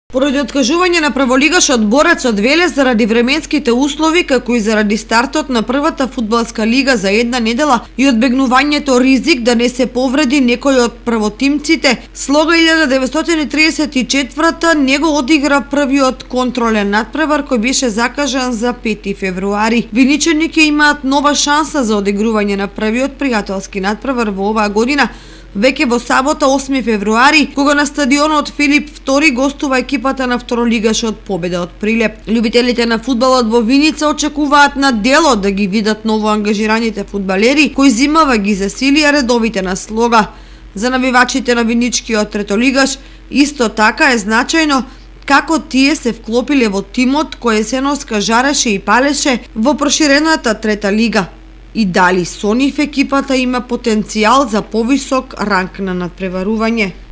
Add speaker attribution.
Speaker 1: Поради откажување на прволигашот борецот Велес заради временските услови, како и заради стартот на првата фудбалска лига за една недела и одбегнувањето ризик да не се повреди некој од првотимците, Слога 1934 не го одигра првиот контролен натпревар кој беше закажан за 5 февруари. Виничани ќе имаат нова шанса за одигрување на првиот пријателски натпревар во оваа година, веќе во сабота 8 февруари, кога на стадионот Филип II гостува екипата на второлигашот Победа од Прилеп. Љубителите на фудбалот во Виница очекуваат на дело да ги видат ново ангажираните фудбалери, кои зимава ги засилија редовите на Слога. За навивачите на виничкиот третолигаш исто така е значајно како тие се вклопиле во тимот кој есеноска жареше и палеше во проширената трета лига. И дали со нив екипата има потенцијал за повисок ранг на надпреварување.